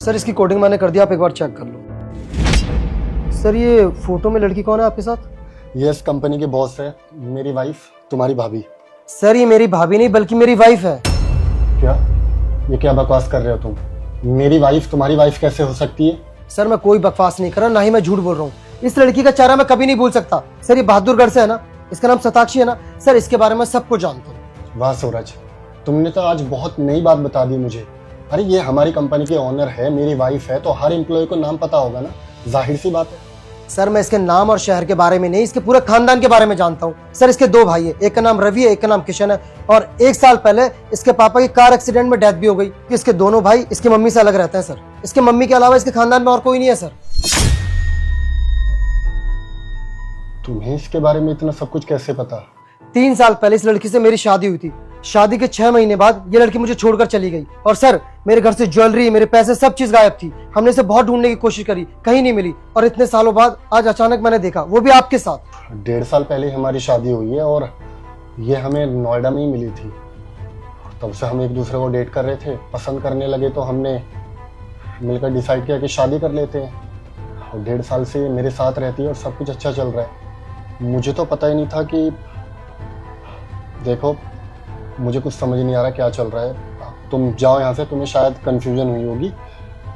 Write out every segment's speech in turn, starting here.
Sir इसकी coding मैंने कर दिया, आप एक बार चेक कर लो। सर ये फोटो में लड़की कौन है आपके साथ? ये इस कंपनी के बॉस है, मेरी वाइफ, तुम्हारी भाभी। सर ये मेरी भाभी नहीं बल्कि मेरी वाइफ है। क्या? ये क्या बकवास कर रहे हो तुम? मेरी वाइफ तुम्हारी वाइफ कैसे हो सकती है? सर मैं कोई बकवास नहीं कर रहा, ना ही मैं झूठ बोल रहा हूँ। इस लड़की का चेहरा मैं कभी नहीं भूल सकता। सर ये बहादुरगढ़ से है ना, इसका नाम सताक्षी है ना। सर इसके बारे में सब कुछ जानता हूँ। वाह सूरज, तुमने तो आज बहुत नई बात बता दी मुझे। अरे ये हमारी कंपनी के ओनर है, मेरी वाइफ है, तो हर एम्प्लॉय को नाम पता होगा ना, जाहिर सी बात है। सर मैं इसके नाम और शहर के बारे में नहीं, इसके पूरे खानदान के बारे में जानता हूँ। सर इसके दो भाई है, एक का नाम रवि है, एक का नाम किशन है। और एक साल पहले इसके पापा की कार एक्सीडेंट में डेथ भी हो गई। इसके दोनों भाई इसकी मम्मी से अलग रहते हैं सर। इसके मम्मी के अलावा इसके खानदान में और कोई नहीं है सर। तुम्हें इसके बारे में इतना सब कुछ कैसे पता? 3 साल पहले इस लड़की से मेरी शादी हुई थी। शादी के 6 महीने बाद ये लड़की मुझे छोड़कर चली गई। और सर मेरे घर से ज्वेलरी, मेरे पैसे, सब चीज गायब थी। हमने इसे बहुत ढूंढने की कोशिश करी, कहीं नहीं मिली। और इतने सालों बाद आज अचानक मैंने देखा, वो भी आपके साथ। 1.5 साल पहले हमारी शादी हुई है और ये हमें नोएडा में ही मिली थी। तब से हम एक दूसरे को डेट कर रहे थे, पसंद करने लगे तो हमने मिलकर डिसाइड किया कि शादी कर लेते हैं। और 1.5 साल से मेरे साथ रहती है और सब कुछ अच्छा चल रहा है। मुझे तो पता ही नहीं था कि, देखो मुझे कुछ समझ नहीं आ रहा क्या चल रहा है। तुम जाओ यहाँ से, तुम्हें शायद कंफ्यूजन हुई होगी।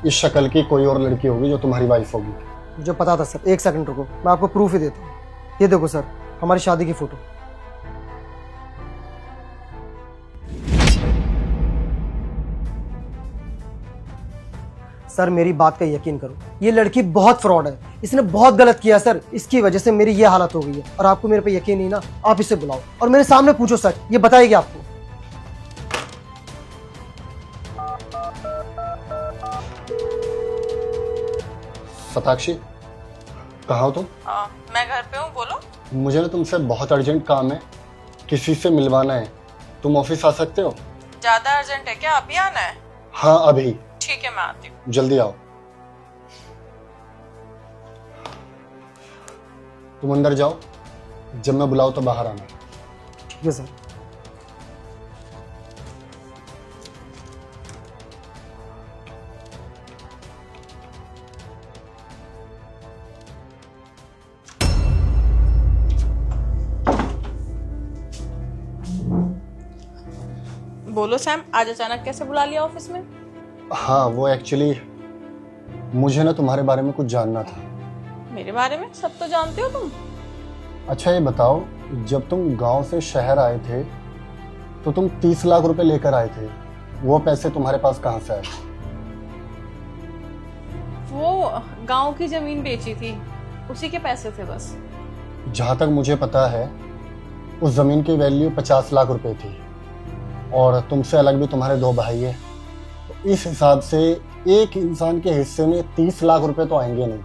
इस शक्ल की कोई और लड़की होगी जो तुम्हारी वाइफ होगी। मुझे पता था सर। 1 सेकंड रुको, मैं आपको प्रूफ ही देता हूँ। ये देखो सर, हमारी शादी की फोटो। सर मेरी बात का यकीन करो, ये लड़की बहुत फ्रॉड है। इसने बहुत गलत किया सर, इसकी वजह से मेरी ये हालत हो गई है। और आपको मेरे पे यकीन नहीं ना, आप इसे बुलाओ और मेरे सामने पूछो सर, ये बताएगी आपको। सताक्षी, कहाँ हो तुम? मैं घर पे हूँ, बोलो। मुझे ना तुमसे बहुत अर्जेंट काम है, किसी से मिलवाना है। तुम ऑफिस आ सकते हो? ज्यादा अर्जेंट है क्या? अभी आना है? हाँ अभी। ठीक है, मैं आती हूँ। जल्दी आओ। तुम अंदर जाओ, जब मैं बुलाऊं तो बाहर आना। ठीक है सर। बोलो सैम, आज अचानक कैसे बुला लिया ऑफिस में? हाँ वो एक्चुअली मुझे ना तुम्हारे बारे में कुछ जानना था। मेरे बारे में? सब तो जानते हो तुम। अच्छा ये बताओ, जब तुम गांव से शहर आए थे तो तुम 30 लाख रुपए लेकर आए थे, वो पैसे तुम्हारे पास कहाँ से आए? वो गांव की जमीन बेची थी, उसी के पैसे थे बस। जहाँ तक मुझे पता है उस जमीन की वैल्यू 50 लाख रुपए थी और तुमसे अलग भी तुम्हारे 2 भाई है। तो इस हिसाब से एक इंसान के हिस्से में 30 लाख रुपए तो आएंगे नहीं।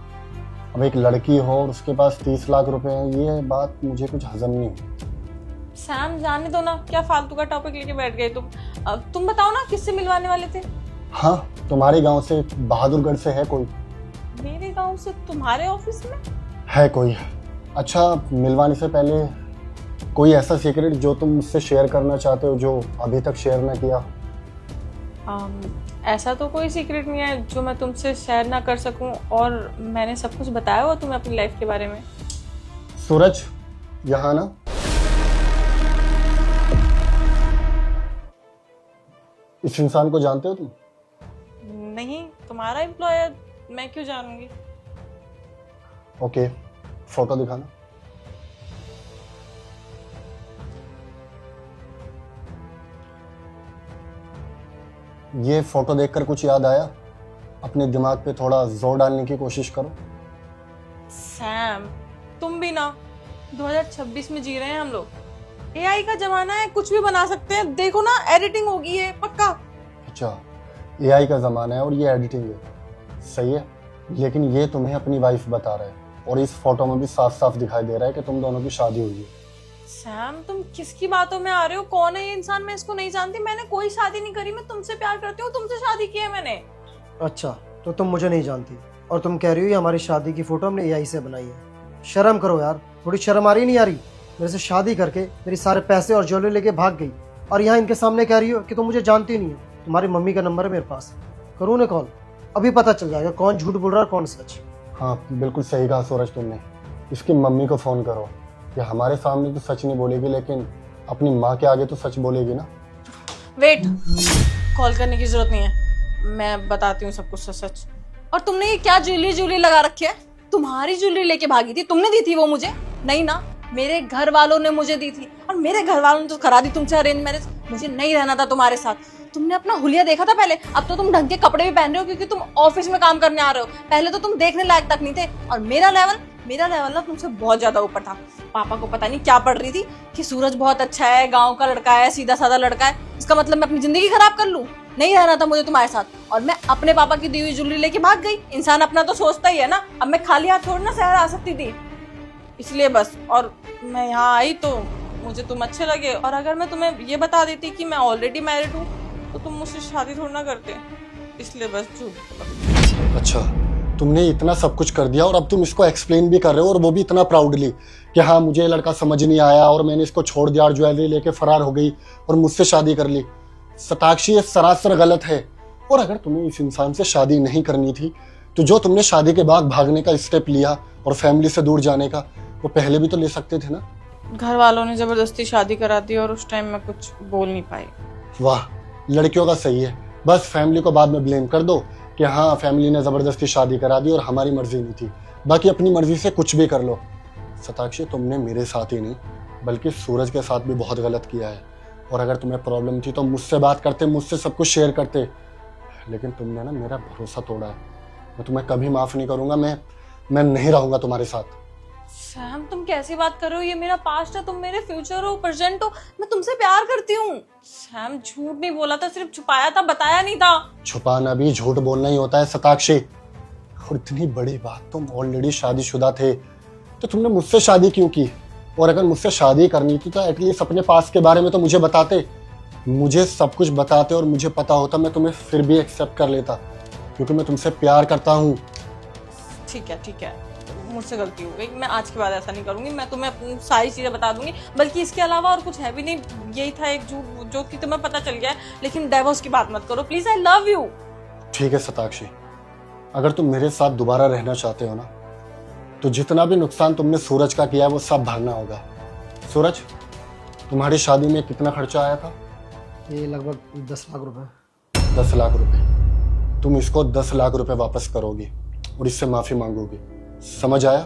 अब एक लड़की हो और उसके पास 30 लाख रुपए हैं, ये बात मुझे कुछ हजम नहीं हुई। सैम जाने दो ना, क्या फालतू का टॉपिक लेके बैठ गए तुम। तुम बताओ ना, किससे मिलवाने वाले थे? हाँ तुम्हारे गांव से, बहादुरगढ़ से है कोई? मेरे गांव से तुम्हारे ऑफिस में? है कोई? अच्छा मिलवाने से पहले कोई ऐसा सीक्रेट जो तुम मुझसे शेयर करना चाहते हो जो अभी तक शेयर ना किया? ऐसा तो कोई सीक्रेट नहीं है जो मैं तुमसे शेयर ना कर सकूं। और मैंने सब कुछ बताया हुआ तुम्हें अपनी लाइफ के बारे में। सूरज यहाँ ना। इस इंसान को जानते हो तुम? नहीं, तुम्हारा एम्प्लॉयर, मैं क्यों जानूंगी? ओके, फोटो दिखाना। ये फोटो देखकर कुछ याद आया? अपने दिमाग पे थोड़ा जोर डालने की कोशिश करो। सैम तुम भी ना, 2026 में जी रहे हैं हम लोग। एआई का जमाना है, कुछ भी बना सकते हैं। देखो ना, एडिटिंग होगी है पक्का। अच्छा एआई का जमाना है और ये एडिटिंग है, सही है। लेकिन ये तुम्हें अपनी वाइफ बता रहा है और इस फोटो में भी साफ साफ दिखाई दे रहा है कि तुम दोनों की शादी हुई है। सैम तुम किसकी बातों में आ रहे हो? कौन है ये इंसान? मैं इसको नहीं जानती। मैंने कोई शादी नहीं करी। मैं तुमसे प्यार करती हूँ, तुमसे शादी की है मैंने। अच्छा तो तुम मुझे नहीं जानती और तुम कह रही हो ये हमारी शादी की फोटो हमने एआई से बनाई है। शर्म करो यार, थोड़ी शर्म आ रही नहीं आ रही? मेरे से शादी करके मेरी सारे पैसे और ज्वेलरी लेके भाग गई और यहाँ इनके सामने कह रही हो कि तुम मुझे जानती नहीं हो। तुम्हारी मम्मी का नंबर है मेरे पास, करूँ उन्हें कॉल? अभी पता चल जाएगा कौन झूठ बोल रहा है और कौन सच। हाँ बिल्कुल सही कहा सूरज तुमने। इसकी मम्मी को फ़ोन करो कि हमारे सामने तो सच नहीं बोलेगी लेकिन अपनी माँ के आगे तो सच बोलेगी ना। वेट, कॉल करने की जरूरत नहीं है, मैं बताती हूँ सब कुछ सच सच। और तुमने ये क्या ज्वेलरी लगा रखी है? तुम्हारी ज्वेलरी लेके भागी थी, तुमने दी थी वो मुझे? नहीं ना, मेरे घर वालों ने मुझे दी थी, और मेरे घर वालों ने तो करा दी तुमसे अरेंज मैरिज। मुझे नहीं रहना था तुम्हारे साथ। तुमने अपना हुलिया देखा था पहले? अब तो तुम ढंग के कपड़े भी पहन रहे हो क्योंकि तुम ऑफिस में काम करने आ रहे हो। पहले तो तुम देखने लायक तक नहीं थे। और मेरा लेवल ना तुमसे बहुत ज्यादा ऊपर था। पापा को पता नहीं क्या पड़ रही थी कि सूरज बहुत अच्छा है, गांव का लड़का है, सीधा साधा लड़का है, इसका मतलब मैं अपनी जिंदगी खराब कर लूं? नहीं रहना था मुझे तुम्हारे साथ। और मैं अपने पापा की दी हुई ज्वेलरी लेके भाग गई। इंसान अपना तो सोचता ही है ना। अब मैं खाली हाथ थोड़ी ना शहर आ सकती थी, इसलिए बस। और मैं यहाँ आई तो मुझे तुम अच्छे लगे, और अगर मैं तुम्हें ये बता देती कि मैं ऑलरेडी मैरिड हूँ तो तुम मुझसे शादी थोड़ी ना करते, इसलिए बस झूठ। अच्छा, तुमने इतना सब कुछ कर दिया और अब तुम इसको एक्सप्लेन भी कर रहे हो, और वो भी इतना प्राउडली कि हाँ मुझे ये लड़का समझ नहीं आया और मैंने इसको छोड़ दिया और ज्वेलरी लेके फरार हो गई और मुझसे शादी कर ली। सताक्षी, ये सरासर गलत है। और अगर तुम्हें इस इंसान से शादी नहीं करनी थी तो जो तुमने शादी के बाद भागने का स्टेप लिया और फैमिली से दूर जाने का, वो पहले भी तो ले सकते थे ना। घर वालों ने जबरदस्ती शादी करा दी और उस टाइम मैं कुछ बोल नहीं पाई। वाह, लड़कियों का सही है, बस फैमिली को बाद में ब्लेम कर दो कि हाँ फैमिली ने जबरदस्ती शादी करा दी और हमारी मर्जी नहीं थी, बाकी अपनी मर्जी से कुछ भी कर लो। सताक्षी, तुमने मेरे साथ ही नहीं बल्कि सूरज के साथ भी बहुत गलत किया है। और अगर तुम्हें प्रॉब्लम थी तो मुझसे बात करते, मुझसे सब कुछ शेयर करते, लेकिन तुमने ना मेरा भरोसा तोड़ा है। मैं तुम्हें कभी माफ नहीं करूंगा। मैं नहीं रहूंगा तुम्हारे साथ। सैम, तुम कैसी बात कर रहे हो? ये मेरा पास्ट है, तुम मेरे फ्यूचर हो, प्रेजेंट हो। मैं तुमसे प्यार करती हूँ। सैम, झूठ नहीं बोला था, सिर्फ छुपाया था, बताया नहीं था। छुपाना भी झूठ बोलना ही होता है सताक्षी। और इतनी बड़ी बात, तुम ऑलरेडी शादीशुदा थे तो तुमने मुझसे शादी क्यों की? और अगर मुझसे शादी करनी थी तो एटलीस्ट अपने पास के बारे में तो मुझे बताते, मुझे सब कुछ बताते, और मुझे पता होता मैं तुम्हें फिर भी एक्सेप्ट कर लेता, क्योंकि मैं तुमसे प्यार करता हूँ। ठीक है, मुझसे गलती हो गई। मैं आज के बाद ऐसा नहीं करूंगी। मैं तुम्हें अपनी सारी चीजें बता दूंगी, बल्कि इसके अलावा और कुछ है भी नहीं। यही था एक झूठ जो कि तुम्हें पता चल गया है, लेकिन डाइवोर्स की बात मत करो प्लीज। I love you. ठीक है सताक्षी, अगर तुम मेरे साथ दोबारा रहना चाहते हो ना, तो जितना भी नुकसान तुमने सूरज का किया है वो सब भरना होगा। सूरज, तुम्हारी शादी में कितना खर्चा आया था? ये लगभग 10 लाख रुपए। 10 लाख रुपए। तुम इसको 10 लाख रुपए वापस करोगी और इससे माफी मांगोगी, समझ आया?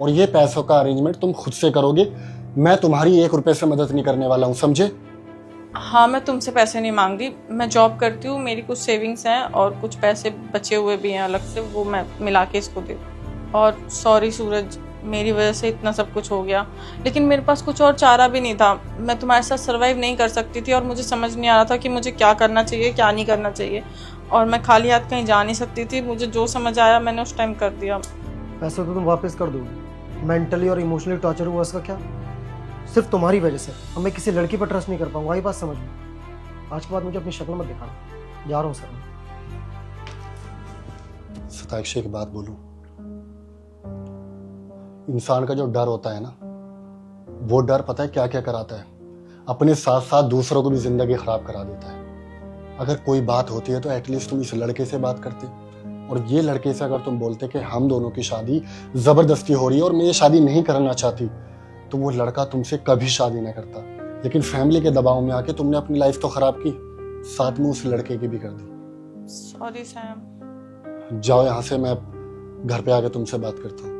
और ये पैसों का अरेंजमेंट तुम खुद से करोगी, मैं तुम्हारी 1 रुपए से मदद नहीं करने वाला हूँ, समझे? हाँ, मैं तुमसे पैसे नहीं मांग रही। मैं जॉब करती हूँ, मेरी कुछ सेविंग्स हैं और कुछ पैसे बचे हुए भी हैं अलग से, वो मैं मिला के इसको दे दूँ। और सॉरी सूरज, मेरी वजह से इतना सब कुछ हो गया, लेकिन मेरे पास कुछ और चारा भी नहीं था। मैं तुम्हारे साथ सर्वाइव नहीं कर सकती थी और मुझे समझ नहीं आ रहा था कि मुझे क्या करना चाहिए क्या नहीं करना चाहिए, और मैं खाली हाथ कहीं जा नहीं सकती थी। मुझे जो समझ आया मैंने उस टाइम कर दिया। पैसे तो तुम वापस कर दोगे, मेंटली और इमोशनली टॉर्चर हुआ इसका क्या? सिर्फ तुम्हारी वजह से। अब मैं किसी लड़की पर ट्रस्ट नहीं कर पाऊंगा, वही बात समझ लो। आज के बाद मुझे अपनी शक्ल मत दिखाना, जा रहा हूँ सर मैं। सताक्षी, एक बात बोलूं, इंसान का जो डर होता है ना, वो डर पता है क्या क्या कराता है? अपने साथ साथ दूसरों को भी जिंदगी खराब करा देता है। अगर कोई बात होती है तो एटलीस्ट तुम इस लड़के से बात करते, और ये लड़के से अगर तुम बोलते कि हम दोनों की शादी जबरदस्ती हो रही है और मैं ये शादी नहीं करना चाहती, तो वो लड़का तुमसे कभी शादी ना करता। लेकिन फैमिली के दबाव में आके तुमने अपनी लाइफ तो खराब की, साथ में उस लड़के की भी कर दी। Sorry Sam. जाओ यहाँ से, मैं घर पे आके तुमसे बात करता हूँ।